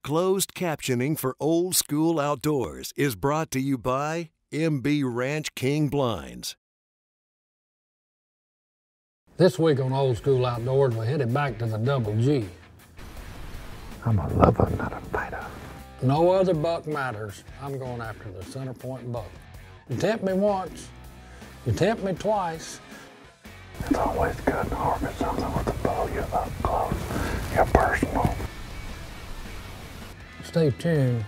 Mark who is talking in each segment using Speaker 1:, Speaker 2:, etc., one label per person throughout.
Speaker 1: Closed captioning for Old School Outdoors is brought to you by MB Ranch King Blinds.
Speaker 2: This week on Old School Outdoors, we're headed back to the Double G.
Speaker 3: I'm a lover, not a fighter.
Speaker 2: No other buck matters. I'm going after the Centerpoint buck. You tempt me once, you tempt me twice.
Speaker 3: It's always good to harvest something with a bow. You're up close, you're personal.
Speaker 2: Stay tuned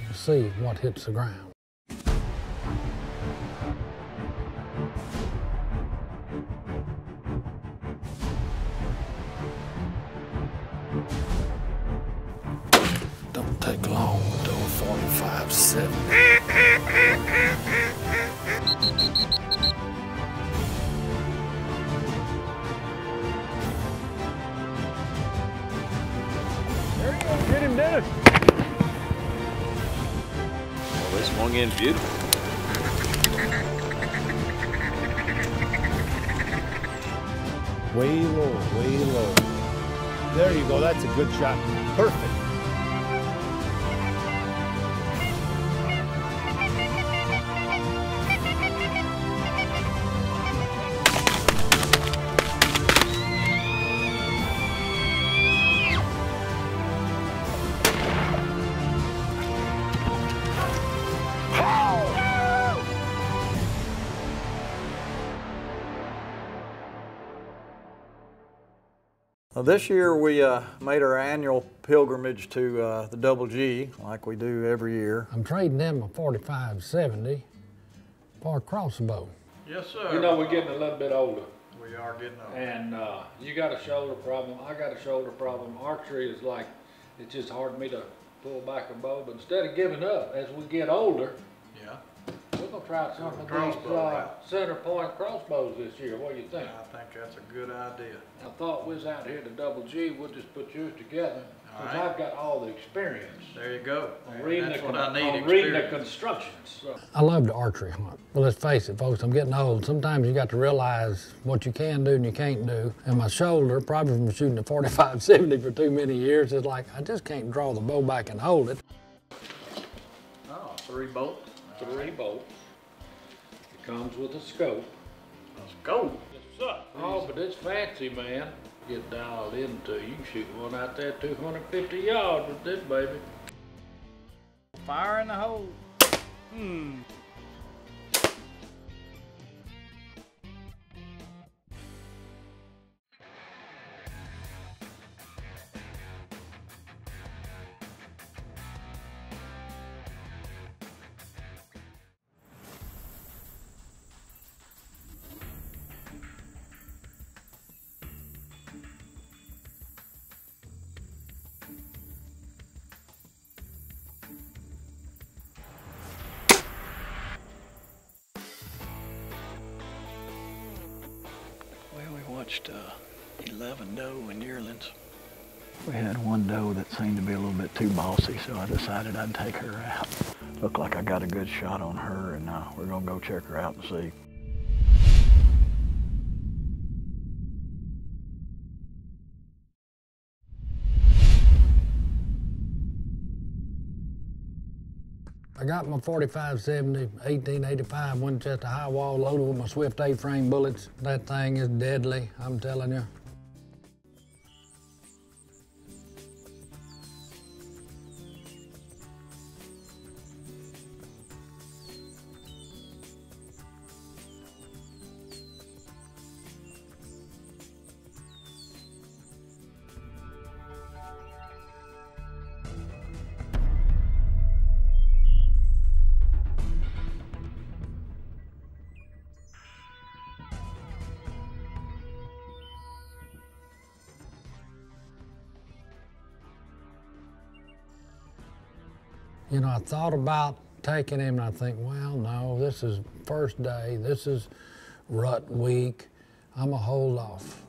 Speaker 2: to see what hits the ground. Don't take long to do a 45-7.
Speaker 4: There you go, get him, Dennis.
Speaker 5: Well, this swung in beautiful.
Speaker 4: Way low, way low. There you go, that's a good shot. Perfect.
Speaker 6: Well, this year we made our annual pilgrimage to the Double G, like we do every year.
Speaker 2: I'm trading them a 45-70 for a crossbow.
Speaker 6: Yes, sir.
Speaker 7: You know, we're getting a little bit older.
Speaker 6: We are getting older.
Speaker 7: And you got a shoulder problem, I got a shoulder problem. Archery is like, it's just hard for me to pull back a bow, but instead of giving up, as we get older,
Speaker 6: Yeah.
Speaker 7: we're gonna try some of these
Speaker 6: Crossbow,
Speaker 7: Centerpoint crossbows this year. What do you think?
Speaker 6: I think that's a good idea.
Speaker 7: I thought we was out here to Double G, we'll just put yours together,
Speaker 6: All
Speaker 7: because
Speaker 6: right.
Speaker 7: I've got all the experience.
Speaker 6: There you go.
Speaker 7: I'm reading
Speaker 6: That's
Speaker 7: the,
Speaker 6: what I need,
Speaker 7: I'm reading the
Speaker 6: experience.
Speaker 7: constructions. So.
Speaker 2: I love to archery hunt. But let's face it, folks, I'm getting old. Sometimes you got to realize what you can do and you can't do. And my shoulder, probably from shooting a 45-70 for too many years, is like, I just can't draw the bow back and hold it.
Speaker 6: Oh, 3 bolts.
Speaker 7: 3 bolts. It comes with a scope.
Speaker 6: Let's go.
Speaker 7: Yes, sir. Oh, but it's fancy, man. Get dialed into. You can shoot one out there 250 yards with this baby.
Speaker 6: Fire in the hole.
Speaker 3: Well, we watched 11 doe and yearlings. We had one doe that seemed to be a little bit too bossy, so I decided I'd take her out. Looked like I got a good shot on her, and we're gonna go check her out and see.
Speaker 2: I got my 45-70, 1885 Winchester high wall loaded with my Swift A-frame bullets. That thing is deadly, I'm telling you. You know, I thought about taking him and I think, well, no, this is first day, this is rut week, I'm gonna hold off.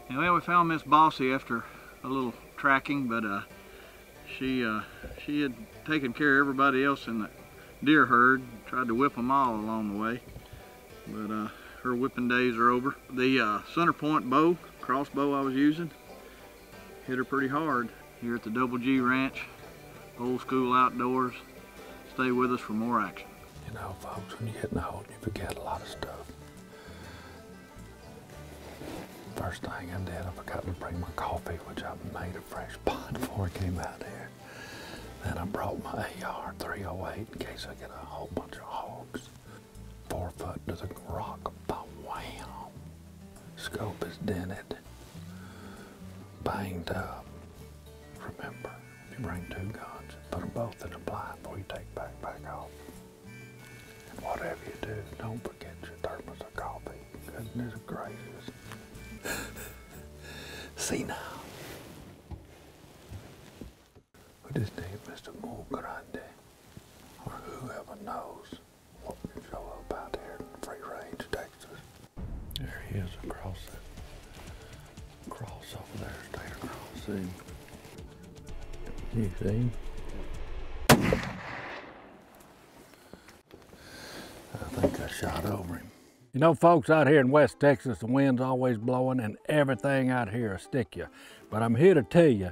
Speaker 6: Well, we found Miss Bossy after a little tracking, but she had taken care of everybody else in the deer herd. Tried to whip them all along the way, but her whipping days are over. The Centerpoint bow, crossbow I was using, hit her pretty hard here at the Double G Ranch, Old School Outdoors. Stay with us for more action.
Speaker 2: You know, folks, when you get old, you forget a lot of stuff. First thing I did, I forgot to bring my coffee, which I made a fresh pot before I came out here. Then I brought my AR 308 in case I get a whole bunch of hogs. 4 foot to the rock, wham. Scope is dented, banged up. Remember, if you bring 2 guns, put them both in the blind before you take backpack off. And whatever you do, don't forget your thermos of coffee. Goodness gracious. See now. We just need Mr. Moore Grande, or whoever knows what can show up out here in Free Range, Texas. There he is across over there, straight across. See? You see? I think I shot over him. You know, folks, out here in West Texas, the wind's always blowing and everything out here will stick you. But I'm here to tell you,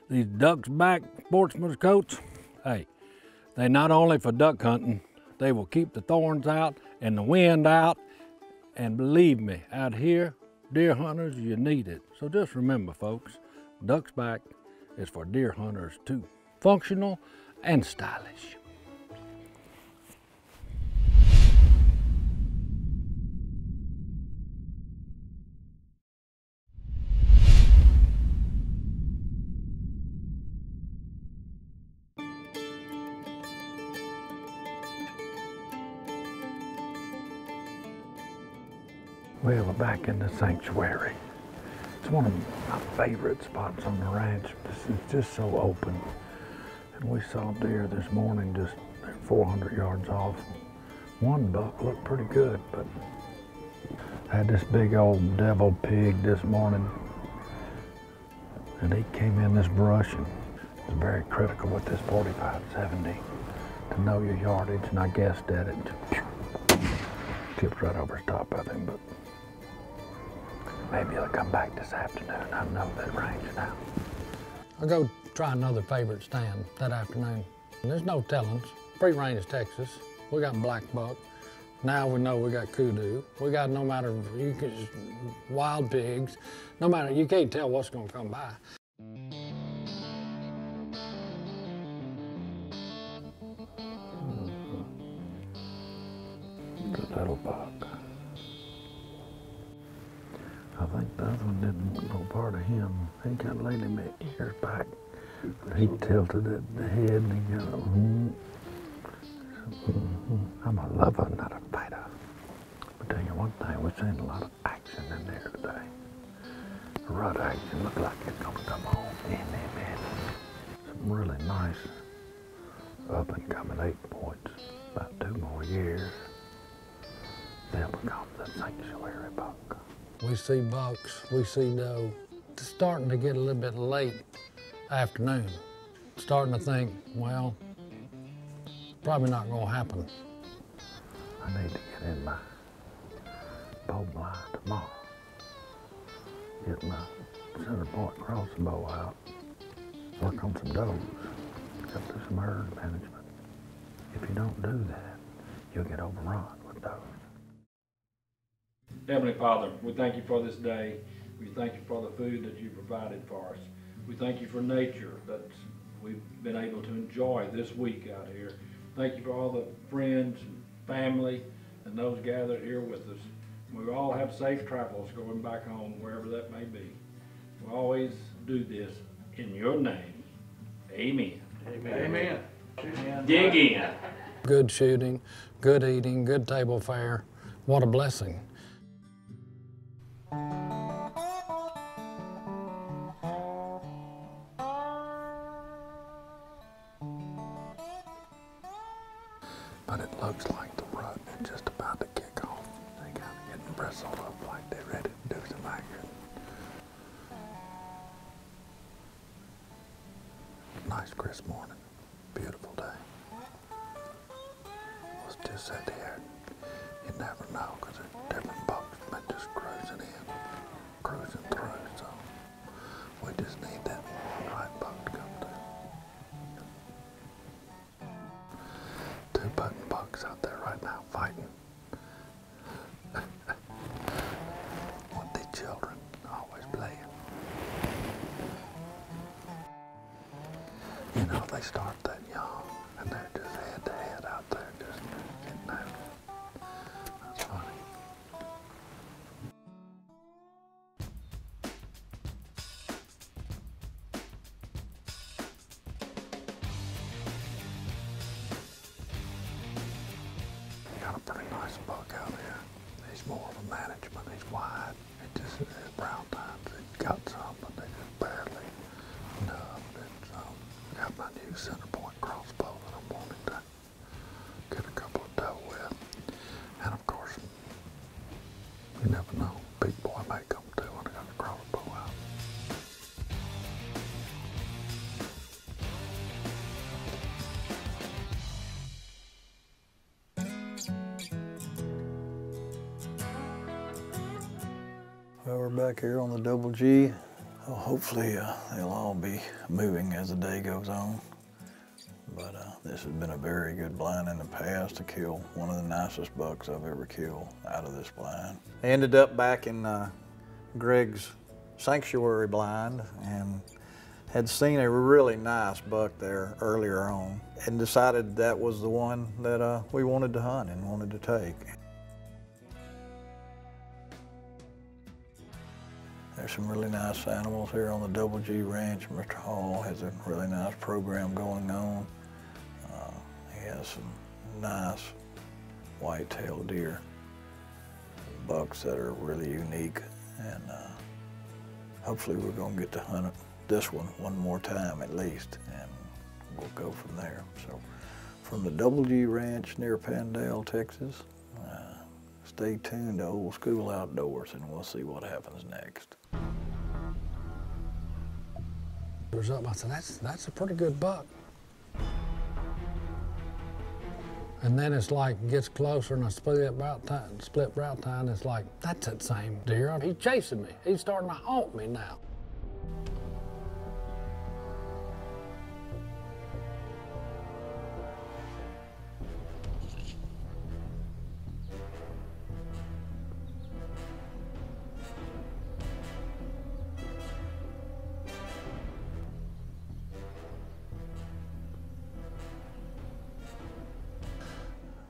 Speaker 2: these duck's back sportsman's coats, hey, they not only for duck hunting, they will keep the thorns out and the wind out. And believe me, out here, deer hunters, you need it. So just remember, folks, duck's back is for deer hunters too. Functional and stylish. Well, we're back in the sanctuary. It's one of my favorite spots on the ranch. It's just so open. And we saw deer this morning just 400 yards off. One buck looked pretty good, but I had this big old devil pig this morning. And he came in this brush, and it's very critical with this 45-70 to know your yardage, and I guessed at it. Tipped right over the top of him, but maybe he'll come back this afternoon. I know that range now. I'll go try another favorite stand that afternoon. And there's no tellings. Free range Texas. We got black buck. Now we know we got kudu. We got no matter, wild pigs. No matter, you can't tell what's gonna come by. The little buck. I think the other one didn't go part of him. He kind of laid him ears back. But he tilted at the head and he got I'm a lover, not a fighter. I'll tell you one thing, we're seeing a lot of action in there today. Rut action look like it's gonna come on in there, man. Some really nice up and coming 8 points. About 2 more years, they'll become the sanctuary buck. We see bucks, we see doe. It's starting to get a little bit late afternoon. Starting to think, well, probably not gonna happen. I need to get in my bow blind tomorrow. Get my Centerpoint crossing bow out. Work on some does. Got to do some herd management. If you don't do that, you'll get overrun with does.
Speaker 7: Heavenly Father, we thank you for this day. We thank you for the food that you provided for us. We thank you for nature that we've been able to enjoy this week out here. Thank you for all the friends and family and those gathered here with us. We all have safe travels going back home, wherever that may be. We always do this in your name. Amen.
Speaker 5: Amen.
Speaker 7: Amen.
Speaker 5: Dig in.
Speaker 2: Good shooting, good eating, good table fare. What a blessing. But it looks like the rut is just about to kick off. They kind of getting bristled up like they're ready to do some action. Nice crisp morning. Beautiful day. just sit here. You never know, because there's different bucks been just cruising in, cruising through, so we just need that right buck to come through. Two button bucks out there right now fighting. With the children always playing. You know, they start that young, and they're just head to head out there, just getting out. That's funny. Got a pretty nice buck out here. He's more of a management. He's wide. It just is brown times. He's got some, but they just barely nubbed. It's got my new Centerpoint crossbow that I'm wanting to get a couple of doe with. And of course, you never know. Big boy may come too when I got the crossbow out.
Speaker 3: Well, we're back here on the Double G. Well, hopefully they'll all be moving as the day goes on. But this has been a very good blind in the past to kill one of the nicest bucks I've ever killed out of this blind. I ended up back in Greg's sanctuary blind and had seen a really nice buck there earlier on and decided that was the one that we wanted to hunt and wanted to take. There's some really nice animals here on the Double G Ranch. Mr. Hall has a really nice program going on. He has some nice white-tailed deer, bucks that are really unique, and hopefully we're going to get to hunt this one more time at least, and we'll go from there. So from the Double G Ranch near Pandale, Texas, stay tuned to Old School Outdoors and we'll see what happens next.
Speaker 2: I said, that's a pretty good buck. And then it's like, it gets closer and I split route time, it's like, that's that same deer. He's chasing me. He's starting to haunt me now.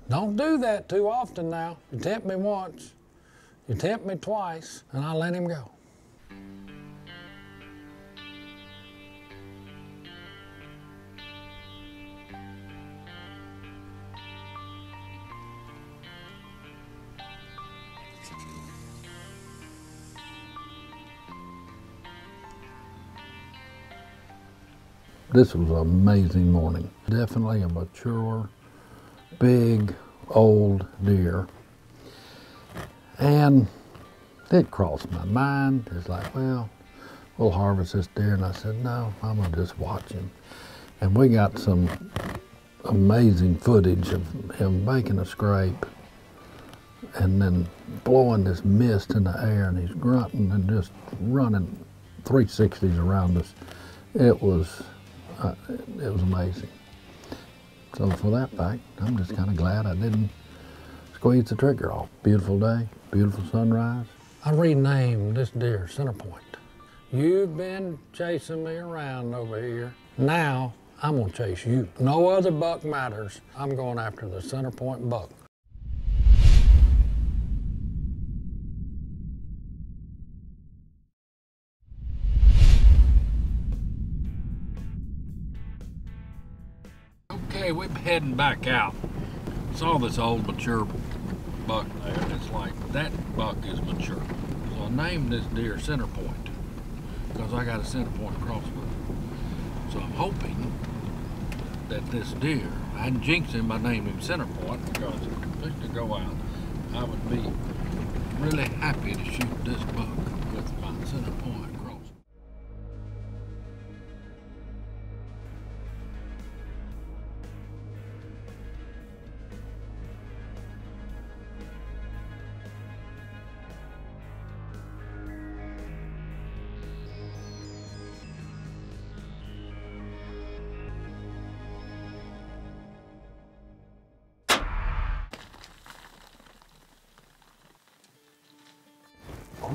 Speaker 2: Don't do that too often now. You tempt me once, you tempt me twice, and I let him go. This was an amazing morning. Definitely a mature, big, old deer. And it crossed my mind. It's like, well, we'll harvest this deer. And I said, no, I'm gonna just watch him. And we got some amazing footage of him making a scrape and then blowing this mist in the air, and he's grunting and just running 360s around us. It was amazing. So for that fact, I'm just kind of glad I didn't squeeze the trigger off. Beautiful day, beautiful sunrise. I renamed this deer Centerpoint. You've been chasing me around over here. Now I'm gonna chase you. No other buck matters. I'm going after the Centerpoint buck. Okay, we're heading back out. Saw this old mature buck there, and it's like, that buck is mature. So I named this deer Centerpoint because I got a Centerpoint crossbow. So I'm hoping that this deer, I hadn't jinxed him by naming him Centerpoint because if I was to go out, I would be really happy to shoot this buck with my Centerpoint crossbow.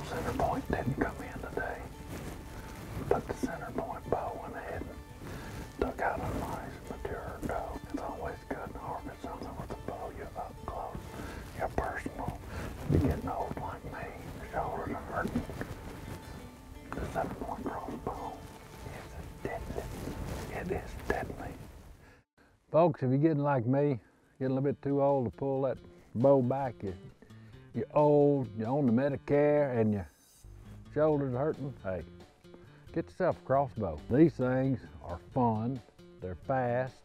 Speaker 2: Centerpoint didn't come in today. Put the Centerpoint bow in the head and took out a nice mature doe. It's always good to harvest something with a bow. You're up close, you're personal. You're getting old like me, the shoulders are hurting. The Centerpoint crossbow is deadly. It is deadly. Folks, if you're getting like me, getting a little bit too old to pull that bow back, you're old, you're on the Medicare, and your shoulders hurting, hey, get yourself a crossbow. These things are fun, they're fast.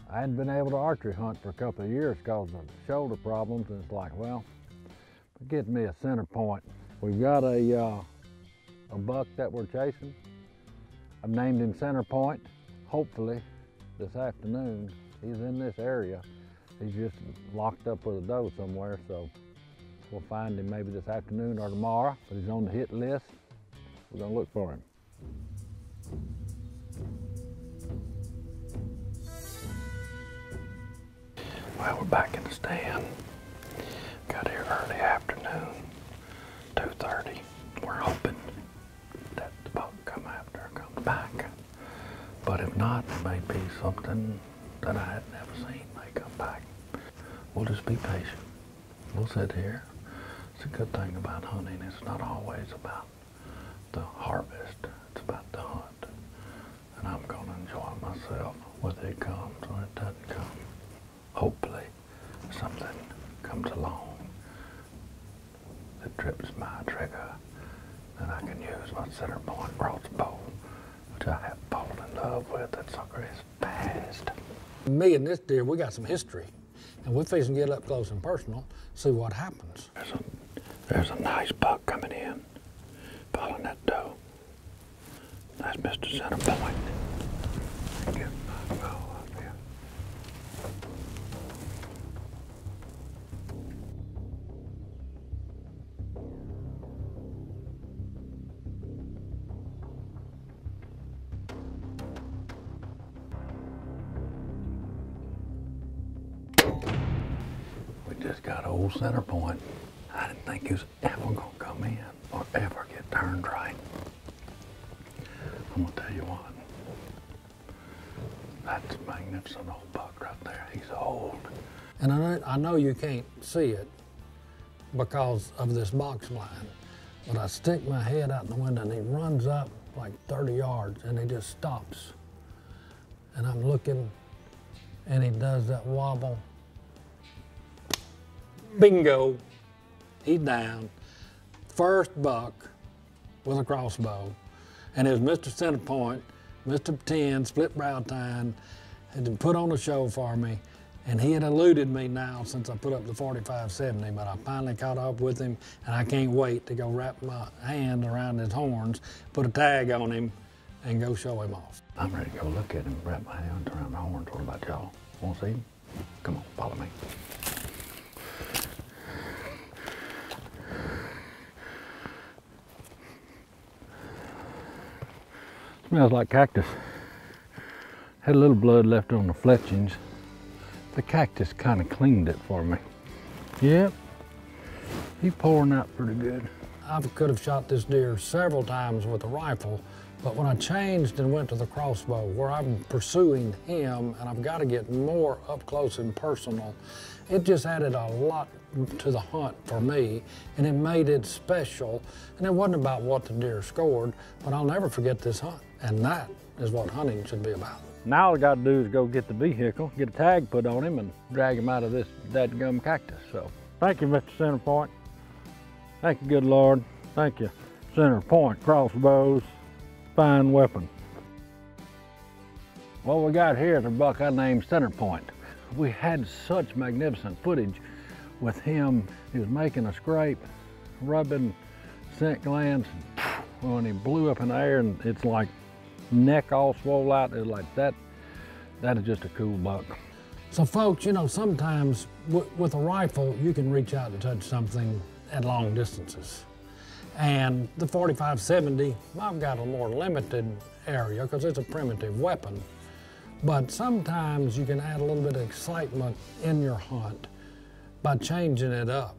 Speaker 2: I hadn't been able to archery hunt for a couple of years because of shoulder problems, and it's like, well, get me a Centerpoint. We've got a buck that we're chasing. I've named him Centerpoint. Hopefully, this afternoon, he's in this area. He's just locked up with a doe somewhere, so we'll find him maybe this afternoon or tomorrow, but he's on the hit list. We're gonna look for him. Well, we're back in the stand. Got here early afternoon, 2:30. We're hoping that the buck come after, come back. But if not, it may be something that I had never seen may come back. We'll just be patient. We'll sit here. It's a good thing about hunting. It's not always about the harvest. It's about the hunt. And I'm going to enjoy myself whether it comes or it doesn't come. Hopefully something comes along that trips my trigger and I can use my Centerpoint crossbow, which I have fallen in love with. That sucker is fast. Me and this deer, we got some history, and we're fixing to get up close and personal, see what happens. There's a nice buck coming in, following that doe. That's Mr. Centerpoint. Get my bow up here. Just got old Centerpoint. I didn't think he was ever gonna come in or ever get turned right. I'm gonna tell you what, that's a magnificent old buck right there. He's old. And I know you can't see it because of this box line, but I stick my head out the window and he runs up like 30 yards and he just stops. And I'm looking and he does that wobble. Bingo, he's down. First buck with a crossbow. And it was Mr. Centerpoint, Mr. 10, split brow tine, had been put on the show for me. And he had eluded me now since I put up the 45-70, but I finally caught up with him and I can't wait to go wrap my hand around his horns, put a tag on him, and go show him off. I'm ready to go look at him, wrap my hands around the horns. What about y'all? Want to see him? Come on, follow me. Smells like cactus. Had a little blood left on the fletchings. The cactus kind of cleaned it for me. Yep, he's pouring out pretty good. I could have shot this deer several times with a rifle, but when I changed and went to the crossbow, where I'm pursuing him and I've got to get more up close and personal, it just added a lot to the hunt for me, and it made it special. And it wasn't about what the deer scored, but I'll never forget this hunt. And that is what hunting should be about. Now all I got to do is go get the vehicle, get a tag put on him, and drag him out of this dadgum cactus. So, thank you, Mr. Centerpoint. Thank you, good Lord. Thank you, Centerpoint crossbows, fine weapon. What we got here is a buck I named Centerpoint. We had such magnificent footage with him. He was making a scrape, rubbing scent glands. When he blew up in the air, and it's like neck all swole out, it's like that. That is just a cool buck. So folks, you know, sometimes with a rifle, you can reach out and touch something at long distances. And the 45-70, I've got a more limited area because it's a primitive weapon. But sometimes you can add a little bit of excitement in your hunt by changing it up.